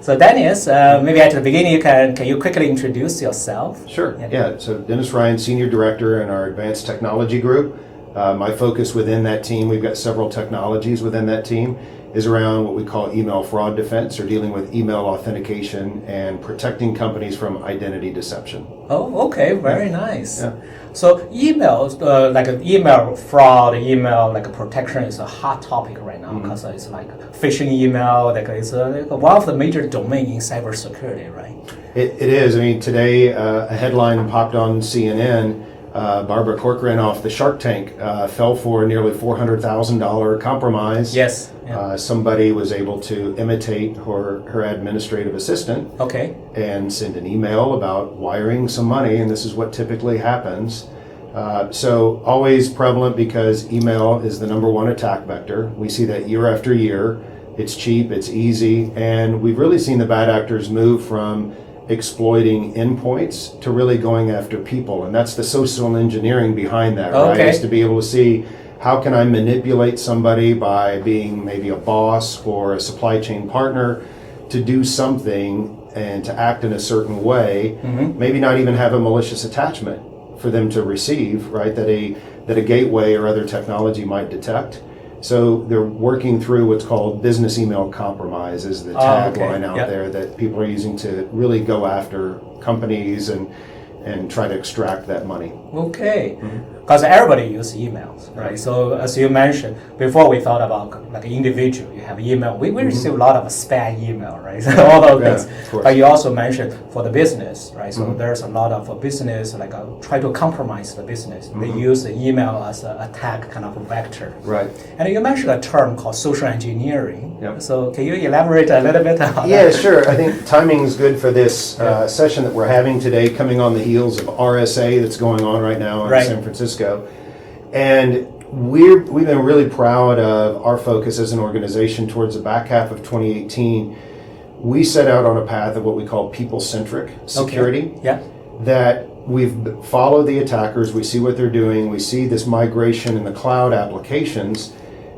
So Dennis, maybe at the beginning, can you quickly introduce yourself? Sure. Yeah. So Dennis Ryan, Senior Director in our Advanced Technology Group. My focus within that team, we've got several technologies within that team, is around what we call email fraud defense, or dealing with email authentication and protecting companies from identity deception. Oh, okay, very nice. Yeah. So emails, like email fraud, email like protection is a hot topic right now because it's like phishing email, like it's like one of the major domains in cybersecurity, right? It is. I mean, today a headline popped on CNN. Barbara Corcoran off the Shark Tank fell for a nearly $400,000 compromise. Yes. Yeah. Somebody was able to imitate her administrative assistant and send an email about wiring some money, and this is what typically happens. So always prevalent because email is the number one attack vector. We see that year after year. It's cheap, it's easy, and we've really seen the bad actors move from exploiting endpoints to really going after people, and that's the social engineering behind that, right? Is to be able to see how can I manipulate somebody by being maybe a boss or a supply chain partner to do something and to act in a certain way, maybe not even have a malicious attachment for them to receive, right? That a gateway or other technology might detect. So they're working through what's called business email compromise, is the tagline out there that people are using to really go after companies and try to extract that money. Okay, because everybody uses emails, right? So as you mentioned, before we thought about like individual, you have email. We receive a lot of spam email, right? So all those things. But you also mentioned for the business, right? So there's a lot of business, like try to compromise the business. They use the email as an attack kind of vector. Right. And you mentioned a term called social engineering. Yep. So can you elaborate a little bit on that? Yeah, sure. I think timing is good for this session that we're having today, coming on the heels of RSA that's going on right now in San Francisco. And we've been really proud of our focus as an organization towards the back half of 2018. We set out on a path of what we call people-centric security. That we've followed the attackers, we see what they're doing, we see this migration in the cloud applications,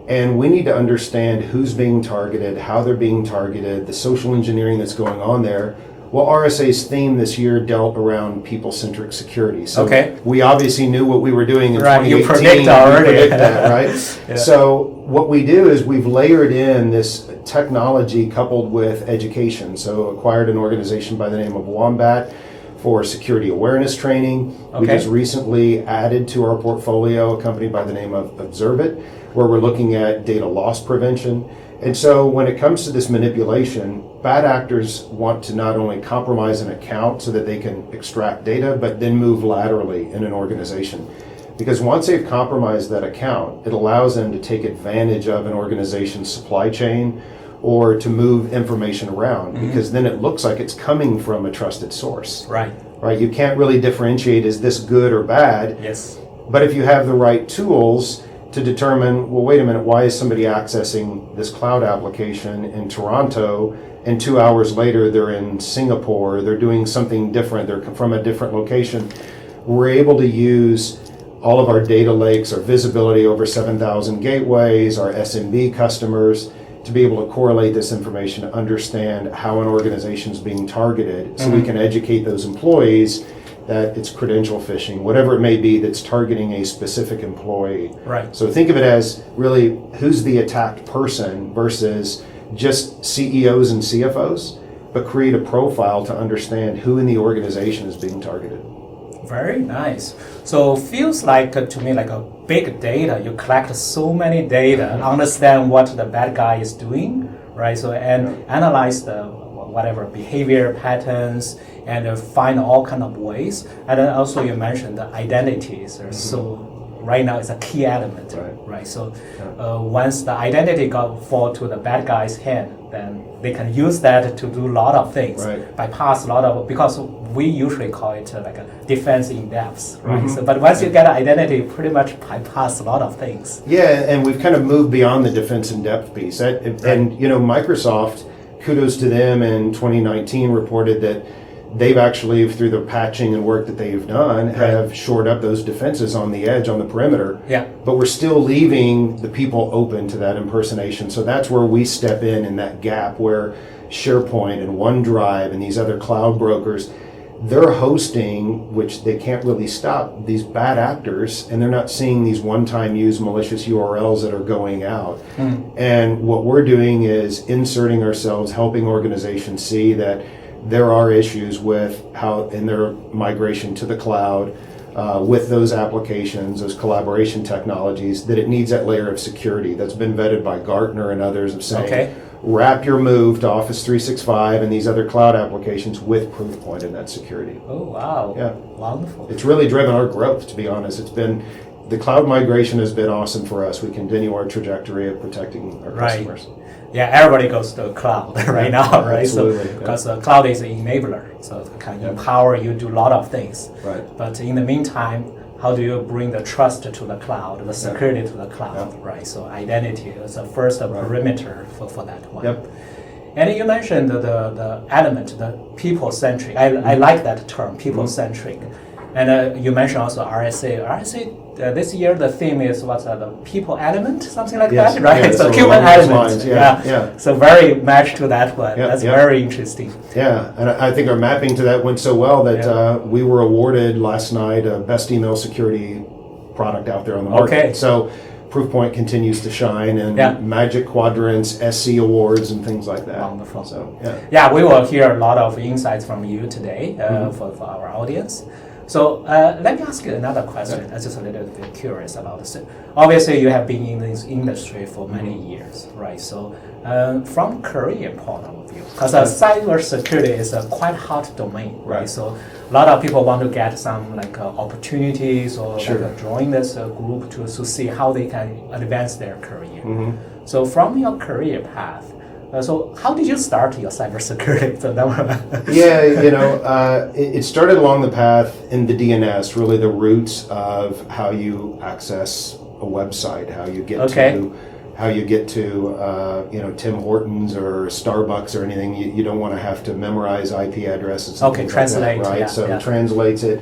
and we need to understand who's being targeted, how they're being targeted, the social engineering that's going on there. Well, RSA's theme this year dealt around people-centric security. So we obviously knew what we were doing in 2018. You predict already. We predict that, right? So what we do is we've layered in this technology coupled with education. So acquired an organization by the name of Wombat for security awareness training. We just recently added to our portfolio a company by the name of Observit, where we're looking at data loss prevention. And so when it comes to this manipulation, bad actors want to not only compromise an account so that they can extract data, but then move laterally in an organization. Because once they've compromised that account, it allows them to take advantage of an organization's supply chain or to move information around, because then it looks like it's coming from a trusted source. Right. You can't really differentiate, is this good or bad? Yes. But if you have the right tools to determine, well, wait a minute, why is somebody accessing this cloud application in Toronto and 2 hours later they're in Singapore, they're doing something different, they're from a different location. We're able to use all of our data lakes, our visibility over 7,000 gateways, our SMB customers, to be able to correlate this information, to understand how an organization is being targeted, so we can educate those employees that it's credential phishing, whatever it may be that's targeting a specific employee. Right. So think of it as really who's the attacked person versus just CEOs and CFOs, but create a profile to understand who in the organization is being targeted. Very nice. So feels like to me like a big data. You collect so many data, understand what the bad guy is doing, right? So and analyze the whatever behavior patterns and find all kind of ways. And then also you mentioned the identities. So right now it's a key element, right? So once the identity fall to the bad guy's hand, then they can use that to do a lot of things, bypass a lot of, because we usually call it like a defense in depth, right? So, but once you get an identity, you pretty much bypass a lot of things. Yeah, and we've kind of moved beyond the defense in depth piece. And you know, Microsoft, kudos to them, in 2019 reported that they've actually, through the patching and work that they've done, have shored up those defenses on the edge, on the perimeter. Yeah. But we're still leaving the people open to that impersonation. So that's where we step in that gap where SharePoint and OneDrive and these other cloud brokers, they're hosting, which they can't really stop, these bad actors, and they're not seeing these one-time use malicious URLs that are going out. And what we're doing is inserting ourselves, helping organizations see that there are issues with how in their migration to the cloud, with those applications, those collaboration technologies, that it needs that layer of security that's been vetted by Gartner and others of saying, wrap your move to Office 365 and these other cloud applications with Proofpoint and that security. Oh, wow. Yeah. Wonderful. It's really driven our growth, to be honest. The cloud migration has been awesome for us. We continue our trajectory of protecting our customers. Yeah, everybody goes to the cloud right now, right? Absolutely. So, because the cloud is an enabler, so it can empower you to do a lot of things. Right. But in the meantime, how do you bring the trust to the cloud, the security to the cloud, right? So identity is the first perimeter for that one. Yep. And you mentioned the element, the people-centric. I like that term, people-centric. And you mentioned also RSA. This year the theme is what's the people element, something like that, right? Yeah, so so human element. lines, yeah. So very matched to that one. Yeah, That's very interesting. Yeah, and I think our mapping to that went so well that we were awarded last night a best email security product out there on the market. Okay. So Proofpoint continues to shine in Magic Quadrants, SC awards, and things like that. Wonderful. So yeah, we will hear a lot of insights from you today for our audience. So let me ask you another question. I'm just a little bit curious about this. Obviously, you have been in this industry for many years, right? So from career point of view, because cybersecurity is a quite hot domain, right? So a lot of people want to get some opportunities or join this group to see how they can advance their career. So from your career path, so how did you start your cybersecurity? It started along the path in the DNS, really the roots of how you access a website, how you get to Tim Hortons or Starbucks or anything. You don't want to have to memorize IP addresses. Translate, like that, right? Yeah, so it translates it.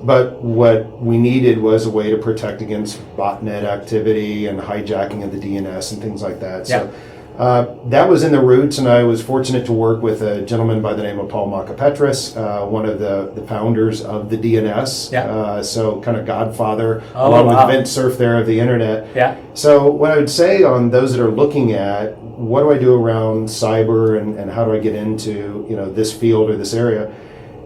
But what we needed was a way to protect against botnet activity and hijacking of the DNS and things like that. So. That was in the roots, and I was fortunate to work with a gentleman by the name of Paul Makapetris, one of the founders of the DNS, so kind of godfather, along with Vint Cerf there of the internet. Yeah. So what I would say on those that are looking at, what do I do around cyber and how do I get into this field or this area,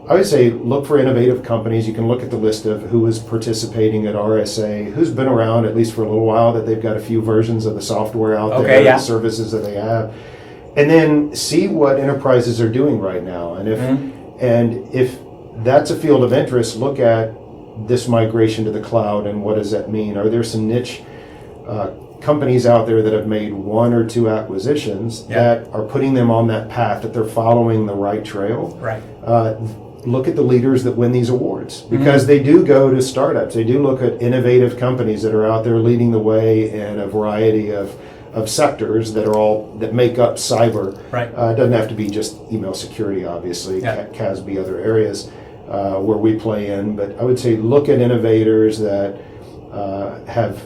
I would say look for innovative companies. You can look at the list of who is participating at RSA, who's been around at least for a little while, that they've got a few versions of the software out there, the services that they have, and then see what enterprises are doing right now. And if that's a field of interest, look at this migration to the cloud and what does that mean? Are there some niche companies out there that have made one or two acquisitions that are putting them on that path, that they're following the right trail? Right. Look at the leaders that win these awards, because they do go to startups. They do look at innovative companies that are out there leading the way in a variety of sectors that make up cyber. Right. It doesn't have to be just email security, obviously. CASB, other areas where we play in. But I would say look at innovators that have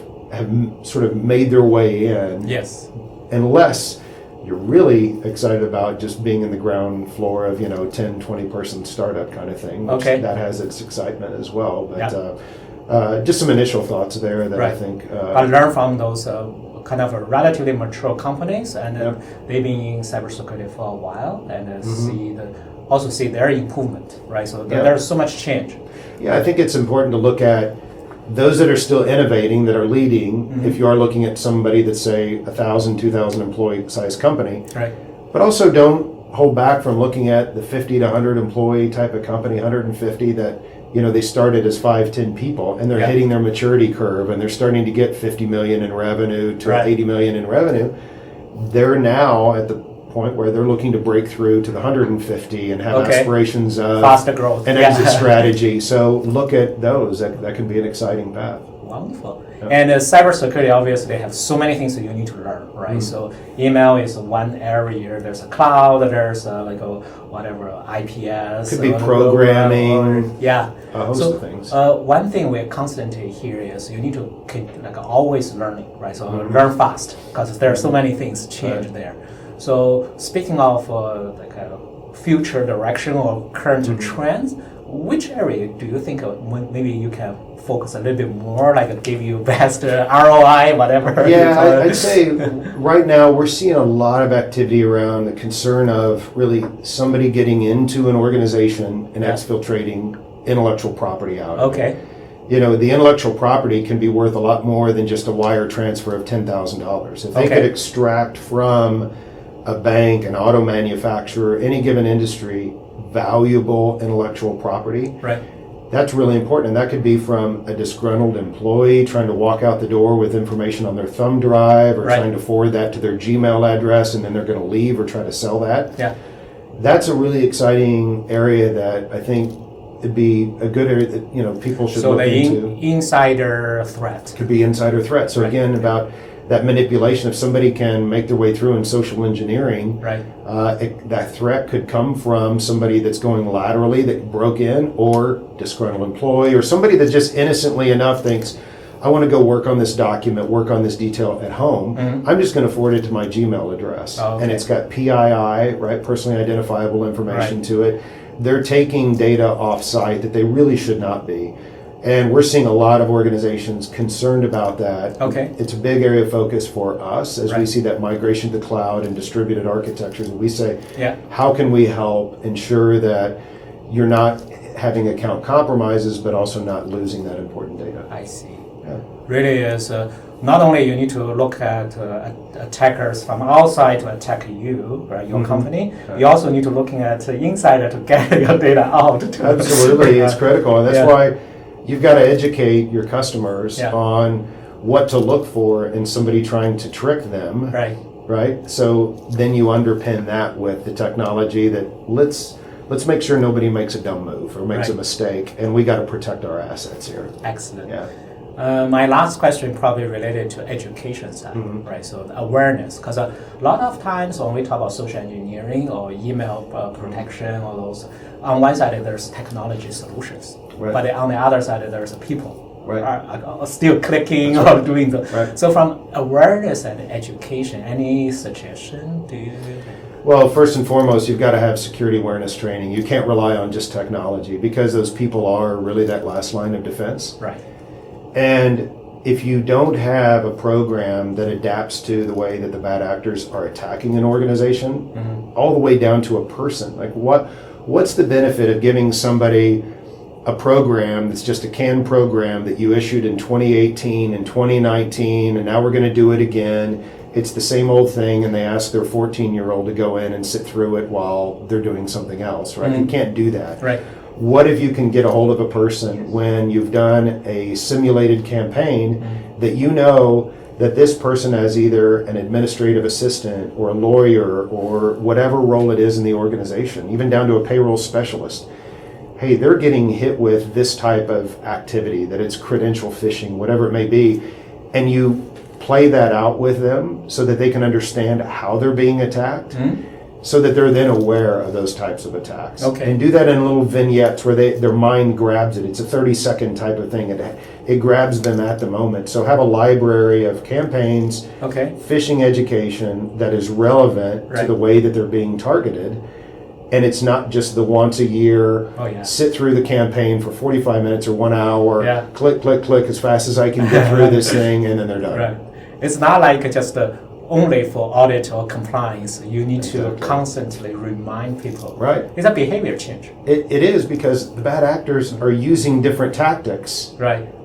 sort of made their way in. Yes. Unless you're really excited about just being in the ground floor of 10, 20 person startup kind of thing. That has its excitement as well. But just some initial thoughts there that I think I learned from those kind of relatively mature companies, and they've been in cybersecurity for a while, and see their improvement, right? So there's so much change. Yeah, I think it's important to look at those that are still innovating, that are leading, if you are looking at somebody that's, say, 1,000, 2,000 employee size company. Right. But also don't hold back from looking at the 50 to 100 employee type of company, 150 that, they started as 5, 10 people, and they're hitting their maturity curve, and they're starting to get 50 million in revenue to 80 million in revenue. They're now at the point where they're looking to break through to the 150 and have aspirations of faster growth, an exit strategy. So look at those. That can be an exciting path. Wonderful. Yeah. And cybersecurity, obviously, have so many things that you need to learn, right? So email is one area. There's a cloud. There's whatever IPS. Could be programming. Yeah. A host of things. One thing we constantly hear is you need to keep always learning, right? So learn fast because there are so many things change there. So speaking of future direction or current trends, which area do you think maybe you can focus a little bit more, give you best ROI, whatever? Yeah, I'd say right now we're seeing a lot of activity around the concern of really somebody getting into an organization and exfiltrating intellectual property out. Okay. The intellectual property can be worth a lot more than just a wire transfer of $10,000. If they could extract from a bank, an auto manufacturer, any given industry, valuable intellectual property, right, that's really important. And that could be from a disgruntled employee trying to walk out the door with information on their thumb drive or trying to forward that to their Gmail address and then they're going to leave or try to sell that. Yeah. That's a really exciting area that I think it'd be a good area that people should look into. So the insider threat. Could be insider threat. So again, about that manipulation, if somebody can make their way through in social engineering, that threat could come from somebody that's going laterally that broke in, or disgruntled employee, or somebody that just innocently enough thinks, I want to go work on this document, work on this detail at home. I'm just going to forward it to my Gmail address. And it's got PII, right, personally identifiable information to it. They're taking data off-site that they really should not be. And we're seeing a lot of organizations concerned about that. Okay. It's a big area of focus for us as we see that migration to the cloud and distributed architectures. And we say, how can we help ensure that you're not having account compromises, but also not losing that important data? I see. Yeah. Really is not only you need to look at attackers from outside to attack you, right, your company, you also need to looking at insider to get your data out. Absolutely, it's critical. And that's why you've got to educate your customers on what to look for in somebody trying to trick them. Right? So then you underpin that with the technology that let's make sure nobody makes a dumb move or makes a mistake, and we got to protect our assets here. Excellent. Yeah. My last question probably related to education side, right? So the awareness, because a lot of times when we talk about social engineering or email protection or those, on one side there's technology solutions, but on the other side there's people are still clicking or doing the. So from awareness and education, any suggestion? Do you? Well, first and foremost, you've got to have security awareness training. You can't rely on just technology because those people are really that last line of defense. Right. And if you don't have a program that adapts to the way that the bad actors are attacking an organization, all the way down to a person, like what's the benefit of giving somebody a program that's just a canned program that you issued in 2018 and 2019, and now we're going to do it again? It's the same old thing, and they ask their 14-year-old to go in and sit through it while they're doing something else, right? You can't do that. Right. What if you can get a hold of a person when you've done a simulated campaign that you know that this person as either an administrative assistant or a lawyer or whatever role it is in the organization, even down to a payroll specialist, hey, they're getting hit with this type of activity, that it's credential phishing, whatever it may be, and you play that out with them so that they can understand how they're being attacked, so that they're then aware of those types of attacks. And do that in little vignettes where their mind grabs it. It's a 30-second type of thing. It grabs them at the moment. So have a library of campaigns, phishing education that is relevant to the way that they're being targeted. And it's not just the once a year, sit through the campaign for 45 minutes or 1 hour, click, click, click as fast as I can get through this thing, and then they're done. Right. It's not like just only for audit or compliance. You need to constantly remind people. Right. It's a behavior change. It is, because the bad actors are using different tactics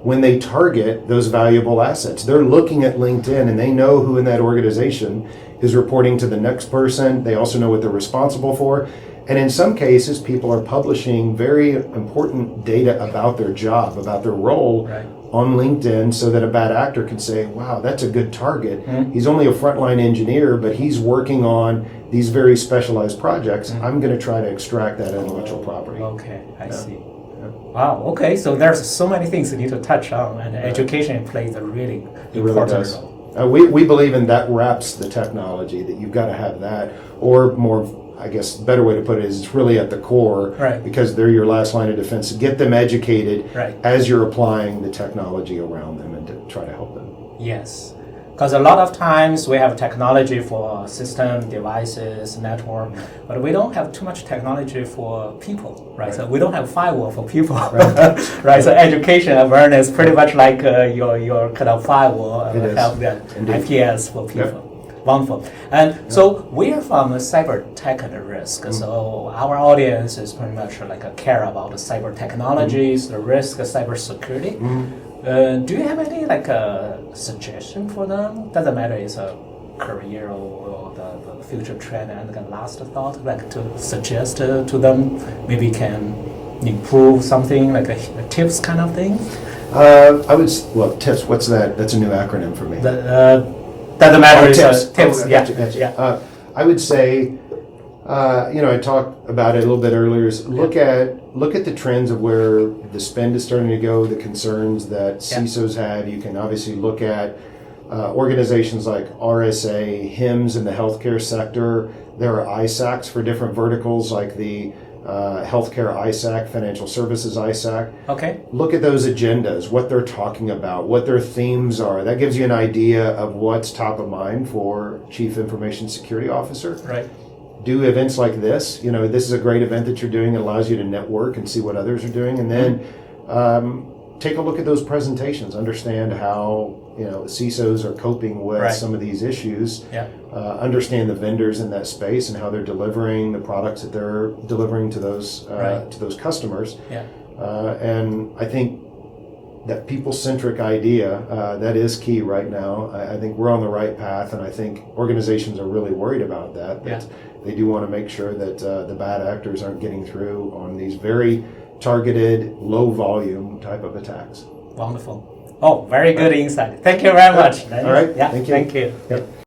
when they target those valuable assets. They're looking at LinkedIn and they know who in that organization is reporting to the next person. They also know what they're responsible for. And in some cases, people are publishing very important data about their job, about their role on LinkedIn, so that a bad actor can say, wow, that's a good target. He's only a frontline engineer, but he's working on these very specialized projects. I'm going to try to extract that intellectual property. Okay, I see. Wow. Okay. So there's so many things you need to touch on, and education plays a really important role. We believe in that wraps the technology, that you've got to have that, or more, I guess, better way to put it is it's really at the core, because they're your last line of defense. Get them educated as you're applying the technology around them and to try to help them. Yes. Because a lot of times we have technology for system, devices, network, but we don't have too much technology for people, right? So we don't have firewall for people, right? So education awareness, pretty much like your kind of firewall, help that IPS for people. Wonderful. And so we're from cyber tech and risk. So our audience is pretty much like care about the cyber technologies, the risk, cybersecurity. Do you have any like suggestion for them? Doesn't matter it's a career or the future trend, and the last thought, like to suggest to them maybe can improve something like a tips kind of thing. I would tips. What's that? That's a new acronym for me. Doesn't matter. Tips. Tips. Gotcha. I would say, I talked about it a little bit earlier. Is look at the trends of where the spend is starting to go, the concerns that CISOs have. You can obviously look at organizations like RSA, HIMSS in the healthcare sector. There are ISACs for different verticals, like the healthcare ISAC, financial services ISAC. Okay. Look at those agendas, what they're talking about, what their themes are. That gives you an idea of what's top of mind for Chief Information Security Officer. Right. Do events like this. This is a great event that you're doing. It allows you to network and see what others are doing. And then take a look at those presentations. Understand how CISOs are coping with some of these issues. Understand the vendors in that space and how they're delivering the products that they're delivering to those customers. And I think that people-centric idea, that is key right now. I think we're on the right path, and I think organizations are really worried about that. They do want to make sure that the bad actors aren't getting through on these very targeted, low-volume type of attacks. Wonderful. Oh, very good insight. Thank you very much. All right. Yeah, Thank you. Thank you. Yep.